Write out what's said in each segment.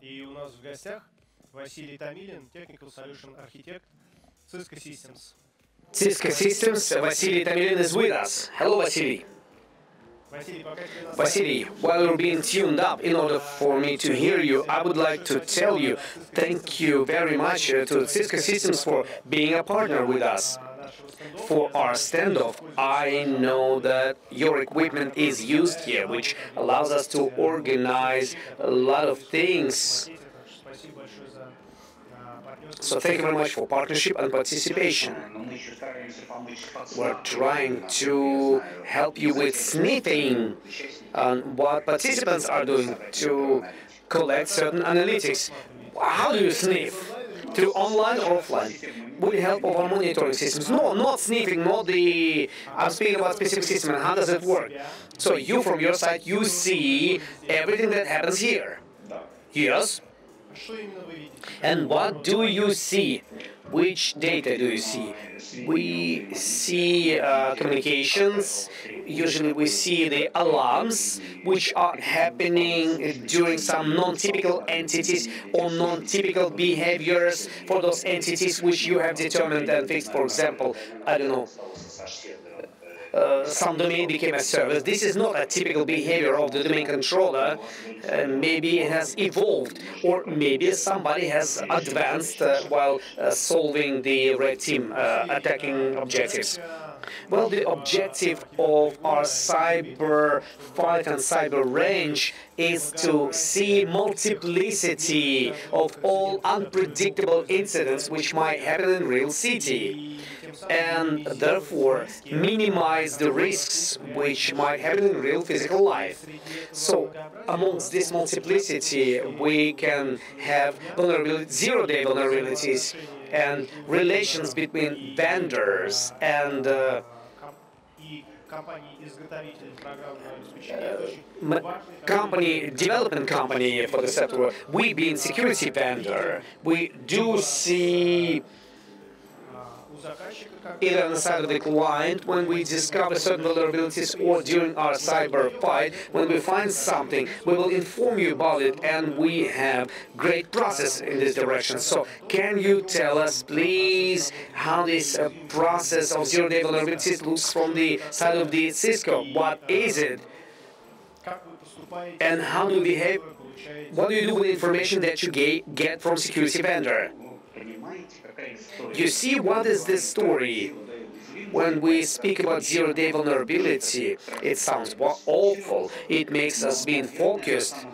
И у нас в гостях Vasily Tomilin, Technical Solution Architect, Cisco Systems. Cisco Systems, Vasily Tomilin is with us. Hello, Vasily. Vasily, while you're being tuned up, in order for me to hear you, I would like to tell you thank you very much to Cisco Systems for being a partner with us. For our standoff, I know that your equipment is used here, which allows us to organize a lot of things. So thank you very much for partnership and participation. We're trying to help you with sniffing on what participants are doing to collect certain analytics. How do you sniff? Through online or offline? With the help of our monitoring systems? No, not sniffing, not the... I'm speaking about specific system and how does it work. So you, from your side, you see everything that happens here. Yes? And what do you see? Which data do you see? We see communications. Usually we see the alarms which are happening during some non-typical entities or non-typical behaviors for those entities which you have determined and fixed. For example, I don't know, some domain became a service. This is not a typical behavior of the domain controller. Maybe it has evolved, or maybe somebody has advanced while solving the red team attacking objectives. Well, the objective of our cyber fight and cyber range is to see multiplicity of all unpredictable incidents which might happen in real city, and therefore minimize the risks which might happen in real physical life. So amongst this multiplicity, we can have zero-day vulnerabilities and relations between vendors and development company for the software. We being security vendor, we do see either on the side of the client when we discover certain vulnerabilities or during our cyber fight. When we find something, we will inform you about it, and we have great process in this direction. So can you tell us, please, how this process of zero-day vulnerabilities looks from the side of the Cisco? What is it? And how do you behave? What do you do with the information that you get from security vendor? You see, what is this story? When we speak about zero-day vulnerability, it sounds awful. It makes us being focused.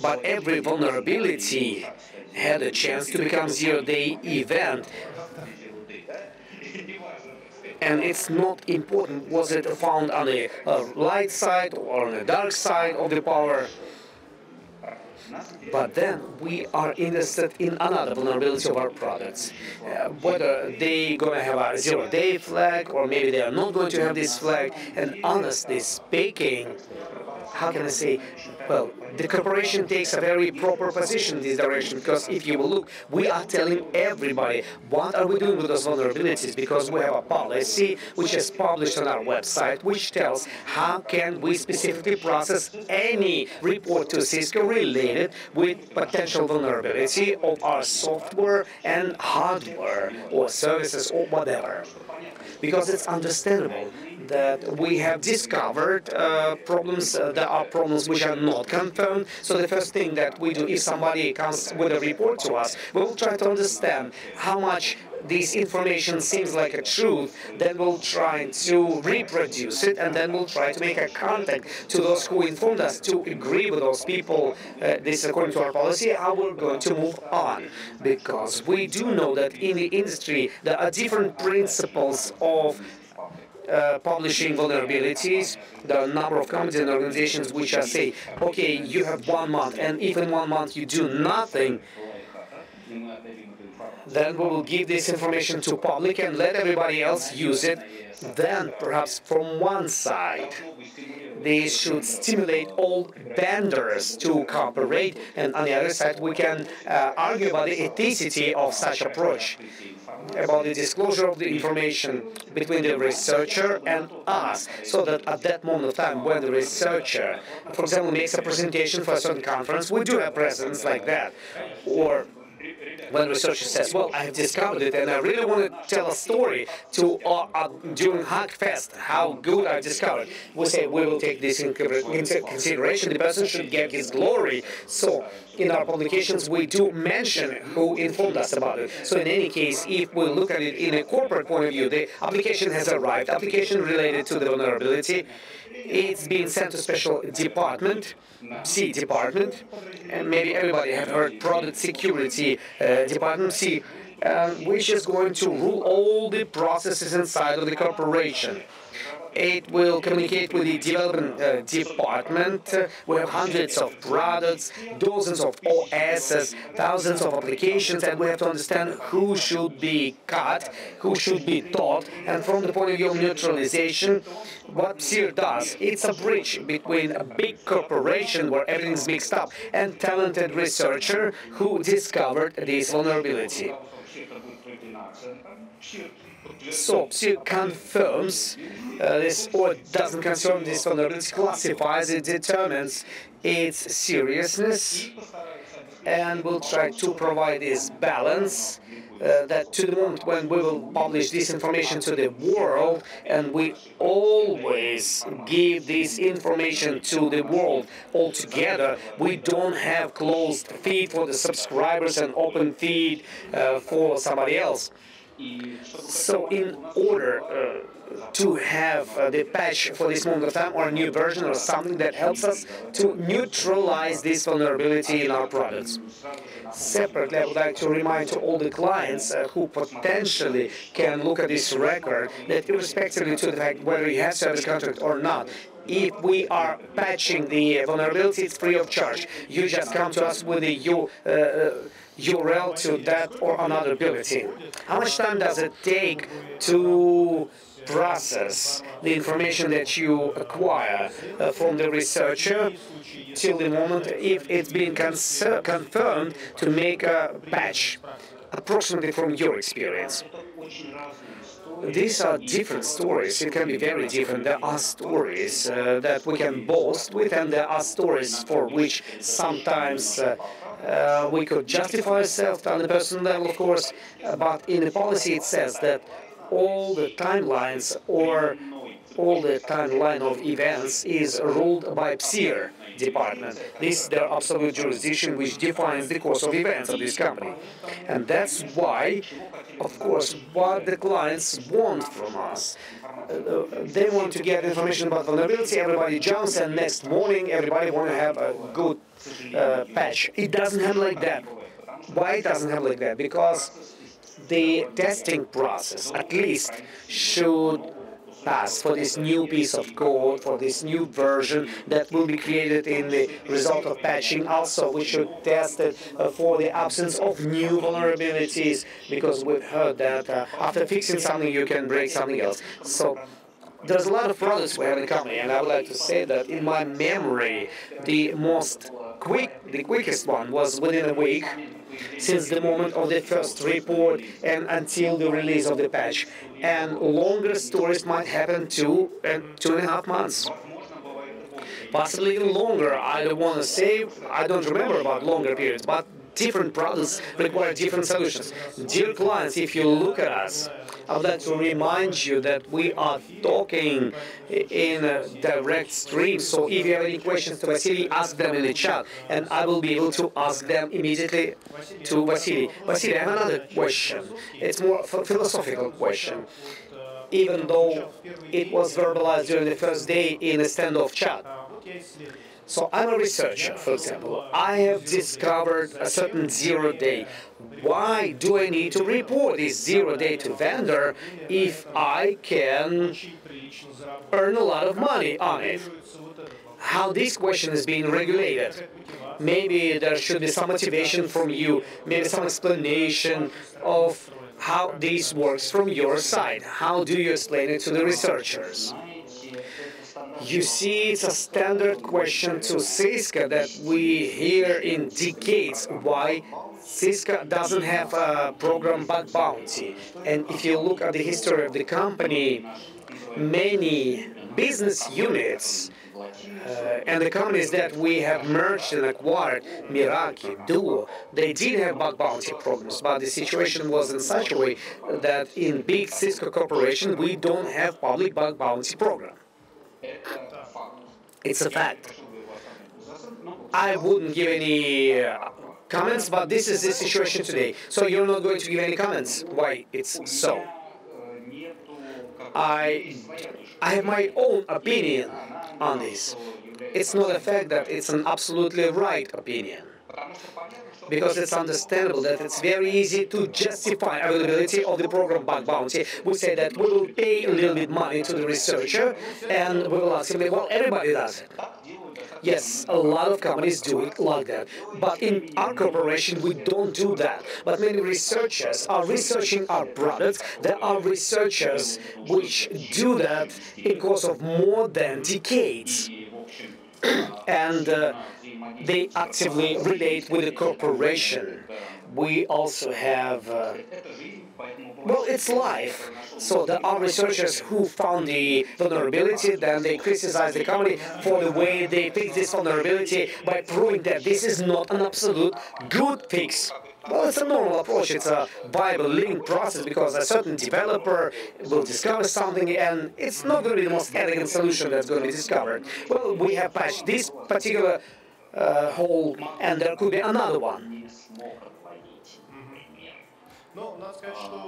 But every vulnerability had a chance to become zero-day event. And it's not important, was it found on the light side or on the dark side of the power. But then we are interested in another vulnerability of our products. Whether they're going to have a zero-day flag or maybe they are not going to have this flag. And honestly speaking, how can I say, well, the corporation takes a very proper position in this direction, because if you will look, we are telling everybody what are we doing with those vulnerabilities, because we have a policy which is published on our website which tells how can we specifically process any report to Cisco related with potential vulnerability of our software and hardware or services or whatever. Because it's understandable that we have discovered problems. There are problems which are not confirmed. So the first thing that we do, if somebody comes with a report to us, we will try to understand how much this information seems like a truth. Then we'll try to reproduce it, and then we'll try to make a contact to those who informed us to agree with those people. This is according to our policy, how we're going to move on. Because we do know that in the industry there are different principles of publishing vulnerabilities. There are a number of companies and organizations which are say, okay, you have 1 month, and if in 1 month you do nothing, then we will give this information to public and let everybody else use it. Then, perhaps from one side, they should stimulate all vendors to cooperate, and on the other side, we can argue about the ethicity of such approach, about the disclosure of the information between the researcher and us, so that at that moment of time, when the researcher, for example, makes a presentation for a certain conference, we do have precedents like that, or when the researcher says, well, I have discovered it and I really want to tell a story to during Hackfest, how good I discovered. We say we will take this into consideration. The person should get his glory. So in our publications, we do mention who informed us about it. So in any case, if we look at it in a corporate point of view, the application has arrived. Application related to the vulnerability. It's been sent to special department, C department, and maybe everybody have heard product security department C, which is going to rule all the processes inside of the corporation. It will communicate with the development department. We have hundreds of products, dozens of OSs, thousands of applications, and we have to understand who should be cut, who should be taught. And from the point of view of neutralization, what SIR does, it's a bridge between a big corporation where everything's mixed up and talented researcher who discovered this vulnerability. So SIR confirms this, or doesn't confirm this vulnerability, classifies it, determines its seriousness, and will try to provide this balance that to the moment when we will publish this information to the world, and we always give this information to the world altogether. We don't have closed feed for the subscribers and open feed for somebody else. So in order to have the patch for this moment of time or a new version or something that helps us to neutralize this vulnerability in our products. Separately, I would like to remind to all the clients who potentially can look at this record that irrespectively to the fact whether you have service contract or not, if we are patching the vulnerability, it's free of charge. You just come to us with the URL to that or another bulletin. How much time does it take to process the information that you acquire from the researcher till the moment if it's been confirmed to make a patch, approximately from your experience? These are different stories. It can be very different. There are stories that we can boast with, and there are stories for which sometimes we could justify ourselves on the personal level, of course, but in the policy it says that all the timelines or all the timeline of events is ruled by PSIR department. This is their absolute jurisdiction which defines the course of events of this company. And that's why, of course, what the clients want from us. They want to get information about vulnerability, everybody jumps, and next morning everybody want to have a good patch. It doesn't happen like that. Why it doesn't happen like that? Because the testing process, at least, should pass for this new piece of code, for this new version that will be created in the result of patching. Also, we should test it for the absence of new vulnerabilities, because we've heard that after fixing something, you can break something else. So there's a lot of products we have in the company, and I would like to say that in my memory, the quickest one was within a week, since the moment of the first report and until the release of the patch. And longer stories might happen 2.5 months. Possibly even longer. I don't want to say, I don't remember about longer periods, but different products require different solutions. Dear clients, if you look at us, I would like to remind you that we are talking in a direct stream. So if you have any questions to Vasily, ask them in the chat, and I will be able to ask them immediately to Vasily. Vasily, I have another question. It's more a philosophical question. Even though it was verbalized during the first day in a standoff chat. So I'm a researcher, for example. I have discovered a certain zero-day. Why do I need to report this zero-day to vendor if I can earn a lot of money on it? How this question is being regulated? maybe there should be some motivation from you, maybe some explanation of how this works from your side. How do you explain it to the researchers? You see, it's a standard question to Cisco that we hear in decades. Why Cisco doesn't have a program bug bounty? And if you look at the history of the company, many business units and the companies that we have merged and acquired, Meraki, Duo, they did have bug bounty programs, but the situation was in such a way that in big Cisco corporation, we don't have public bug bounty program. It's a fact. I wouldn't give any comments, but this is the situation today. So you're not going to give any comments why it's so. I have my own opinion on this. It's not a fact that it's an absolutely right opinion, because it's understandable that it's very easy to justify availability of the program bug bounty. We say that we will pay a little bit money to the researcher, and we will ask him, well, everybody does it. Yes, a lot of companies do it like that. But in our corporation, we don't do that. But many researchers are researching our products. There are researchers which do that in course of more than decades. And they actively relate with the corporation. We also have, well, it's life. So there are researchers who found the vulnerability, then they criticize the company for the way they fix this vulnerability by proving that this is not an absolute good fix. Well, it's a normal approach. It's a viable living process because a certain developer will discover something and it's not going to be the most elegant solution that's going to be discovered. Well, we have patched this particular hole and there could be another one.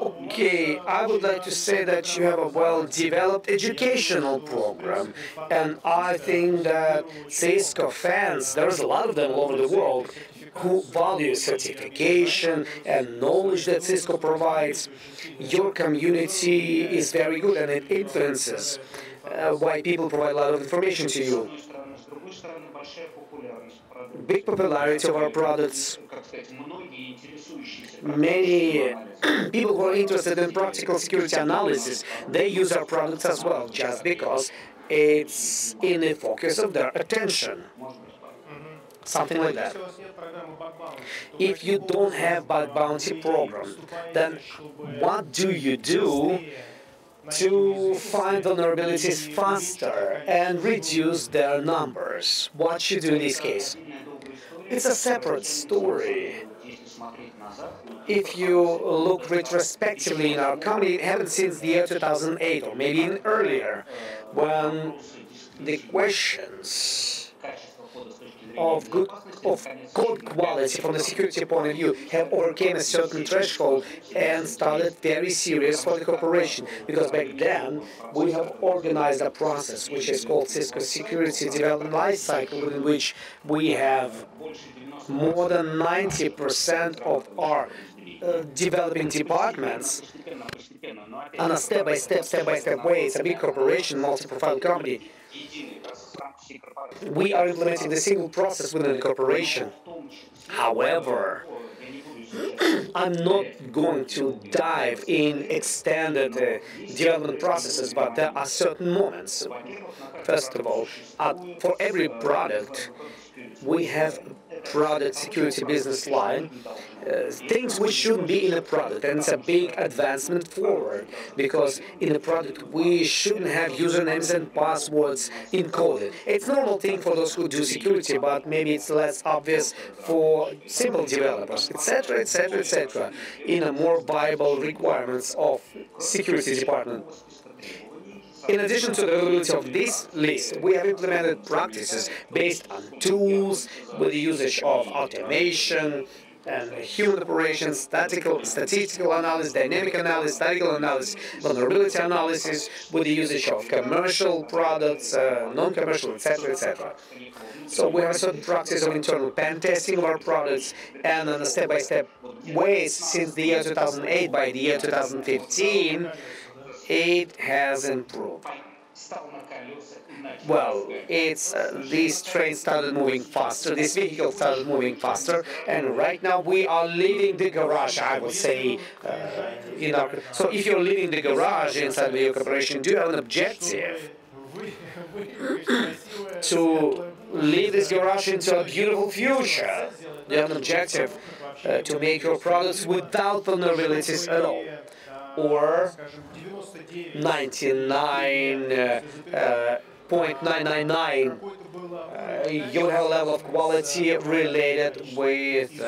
Okay, I would like to say that you have a well-developed educational program, and I think that Cisco fans, there's a lot of them all over the world, who value certification and knowledge that Cisco provides. Your community is very good and it influences why people provide a lot of information to you. Big popularity of our products. Many people who are interested in practical security analysis, they use our products as well, just because it's in the focus of their attention. Something like that. If you don't have bug bounty program, then what do you do to find vulnerabilities faster and reduce their numbers? What should you do in this case? It's a separate story. If you look retrospectively in our company, it happened since the year 2008 or maybe even earlier, when the questions of code quality from the security point of view have overcame a certain threshold and started very serious for the corporation. Because back then, we have organized a process which is called Cisco Security Development Lifecycle, in which we have more than 90% of our developing departments on a step-by-step way. It's a big corporation, multi-profile company. We are implementing the single process within the corporation. However, I'm not going to dive in extended development processes, but there are certain moments. First of all, for every product, we have product security business line, things which shouldn't be in a product, and it's a big advancement forward, because in a product we shouldn't have usernames and passwords encoded. It's a normal thing for those who do security, but maybe it's less obvious for simple developers, etc., etc., etc., in a more viable requirements of security department. In addition to the availability of this list, we have implemented practices based on tools with the usage of automation and human operations, statistical analysis, dynamic analysis, statistical analysis, vulnerability analysis, with the usage of commercial products, non-commercial, etc., etc. So we have a certain practice of internal pen testing of our products, and on a step-by-step ways since the year 2008. By the year 2015, it has improved. well, it's this train started moving faster, this vehicle started moving faster, and right now we are leaving the garage, I would say. So if you're leaving the garage inside your corporation, do you have an objective to leave this garage into a beautiful future? Do you have an objective to make your products without vulnerabilities at all? Or 99.999 you have a level of quality related with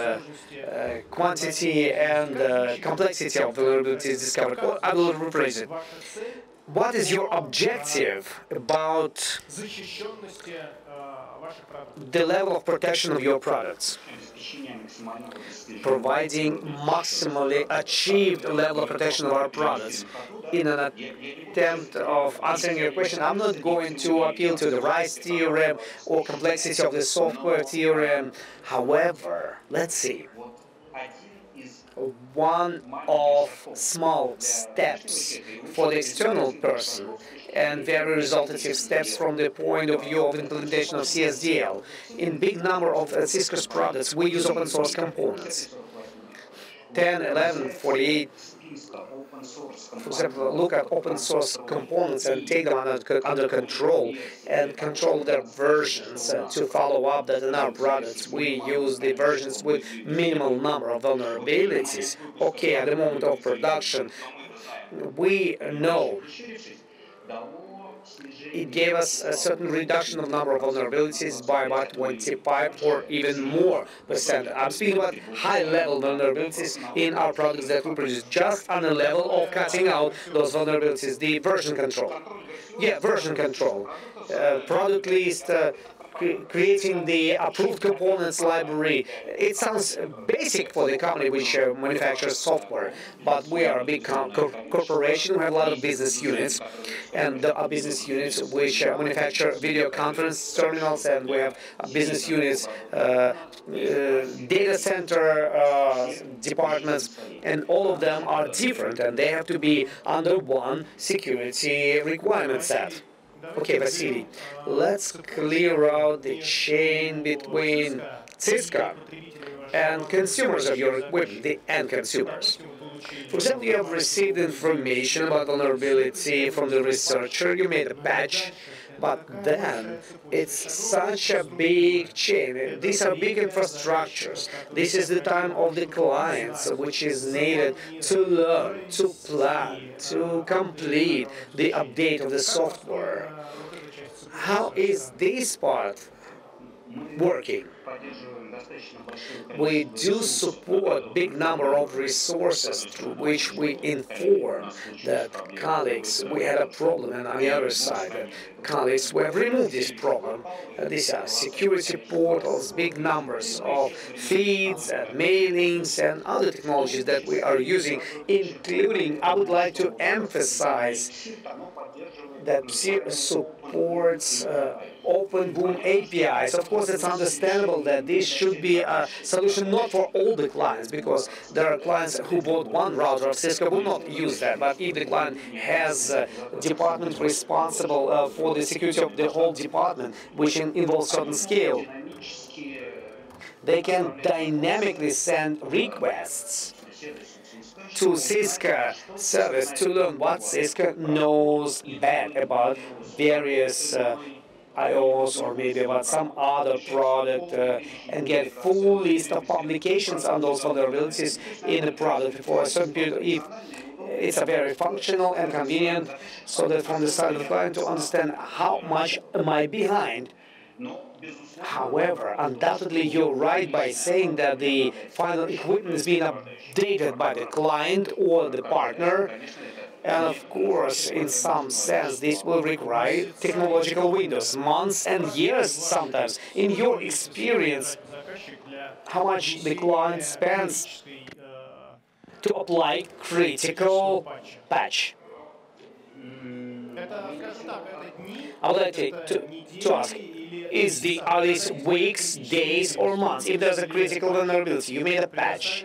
quantity and complexity of vulnerabilities discovered. Well, I will rephrase it. What is your objective about the level of protection of your products? Providing maximally achieved level of protection of our products. In an attempt of answering your question, I'm not going to appeal to the RISE theorem or complexity of the software theorem. However, let's see. One of small steps for the external person and very resultative steps from the point of view of implementation of CSDL. In big number of Cisco's products, we use open source components. 10, 11, 48. For example, look at open source components and take them under control and control their versions to follow up that in our products we use the versions with minimal number of vulnerabilities. Okay, at the moment of production, we know it gave us a certain reduction of number of vulnerabilities by about 25 or even more percent. I'm speaking about high-level vulnerabilities in our products that we produce, just on the level of cutting out those vulnerabilities, the version control. Yeah, version control. Product list, creating the approved components library. It sounds basic for the company which manufactures software, but we are a big corporation. We have a lot of business units, and there are business units which manufacture video conference terminals, and we have business units, data center departments, and all of them are different, and they have to be under one security requirement set. Okay, Vasily, let's clear out the chain between Cisco and consumers of your equipment, the end consumers. For example, you have received information about vulnerability from the researcher, you made a patch, but then it's such a big chain. These are big infrastructures. This is the time of the clients, which is needed to learn, to plan, to complete the update of the software. How is this part working? We do support big number of resources through which we inform that colleagues, we had a problem, and on the other side, colleagues, we have removed this problem. These are security portals, big numbers of feeds and mailings and other technologies that we are using, including, I would like to emphasize that supports open boom APIs. Of course, it's understandable that this should be a solution not for all the clients, because there are clients who bought one router of Cisco will not use that. But if the client has a department responsible for the security of the whole department, which involves certain scale, they can dynamically send requests to Cisco service to learn what Cisco knows bad about various iOS or maybe about some other product and get full list of publications on those vulnerabilities in the product for a certain period. If it's a very functional and convenient, so that from the side of the client to understand how much am I behind. However, undoubtedly you're right by saying that the final equipment is being updated by the client or the partner. And of course, in some sense, this will require technological windows, months and years sometimes. In your experience, how much the client spends to apply critical patch? I would like to ask, are these weeks, days, or months? If there's a critical vulnerability, you made a patch,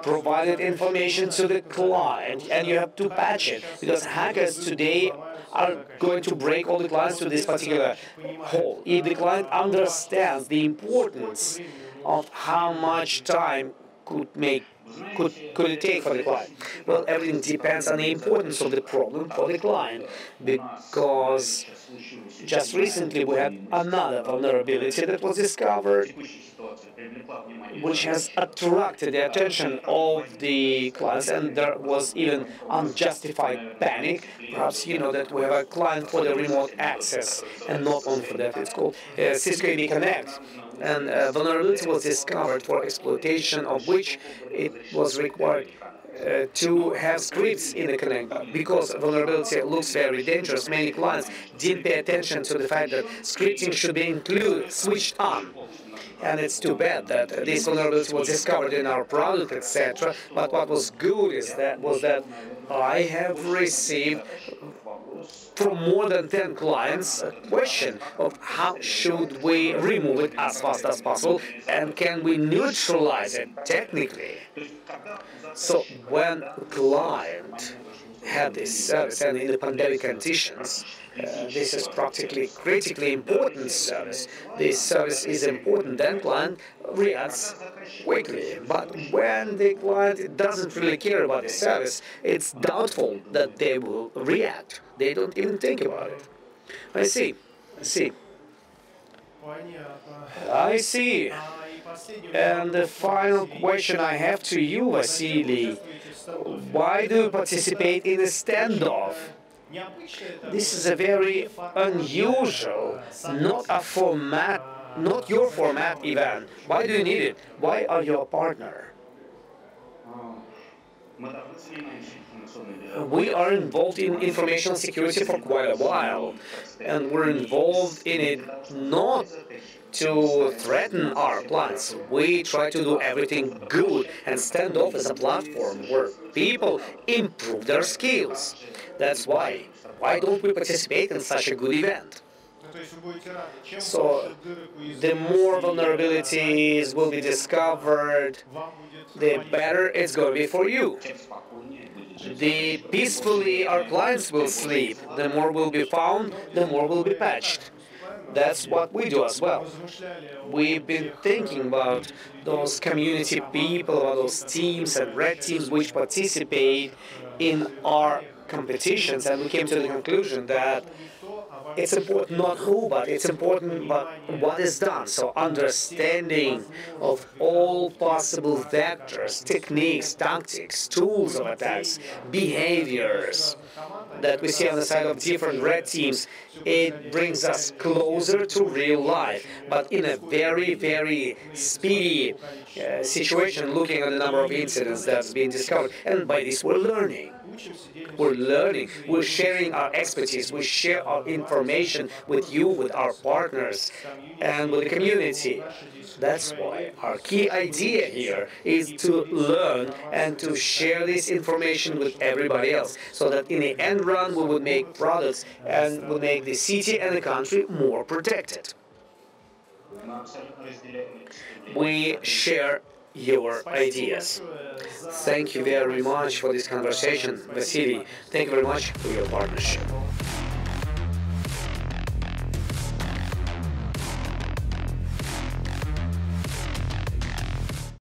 provided information to the client, and you have to patch it, because hackers today are going to break all the clients to this particular hole. If the client understands the importance of how much time could it take for the client? Well, everything depends on the importance of the problem for the client, because just recently we had another vulnerability that was discovered, which has attracted the attention of the clients, and there was even unjustified panic. Perhaps you know that we have a client for the remote access, and not only for that. It's called Cisco AV Connect, and vulnerability was discovered for exploitation of which it was required to have scripts in the Connect. Because vulnerability looks very dangerous, many clients didn't pay attention to the fact that scripting should be switched on. And it's too bad that this vulnerability was discovered in our product, etc. But what was good was that I have received from more than 10 clients a question of how should we remove it as fast as possible, and can we neutralize it technically. So when a client had this service, and in the pandemic conditions, this is practically critically important service. This service is important, then client reacts quickly. But when the client doesn't really care about the service, it's doubtful that they will react. They don't even think about it. I see. And the final question I have to you, Vasily, why do you participate in a standoff? This is a very unusual, not your format event. Why do you need it? Why are you a partner? We are involved in information security for quite a while, and we're involved in it not to threaten our clients. We try to do everything good and stand off as a platform where people improve their skills. That's why. Why don't we participate in such a good event? So, the more vulnerabilities will be discovered, the better it's going to be for you. The peacefully our clients will sleep. The more will be found, the more will be patched. That's what we do as well. We've been thinking about those community people, about those teams and red teams which participate in our competitions, and we came to the conclusion that it's important not who, but it's important but what is done. So understanding of all possible vectors, techniques, tactics, tools of attacks, behaviors that we see on the side of different red teams, it brings us closer to real life, but in a very, very speedy situation, looking at the number of incidents that's been discovered. And by this we're learning. We're sharing our expertise, we share our information with you, with our partners, and with the community. That's why our key idea here is to learn and to share this information with everybody else, so that in the end run we would make products and would make the city and the country more protected. We share your ideas. Thank you very much for this conversation, Vasily. Thank you very much for your partnership.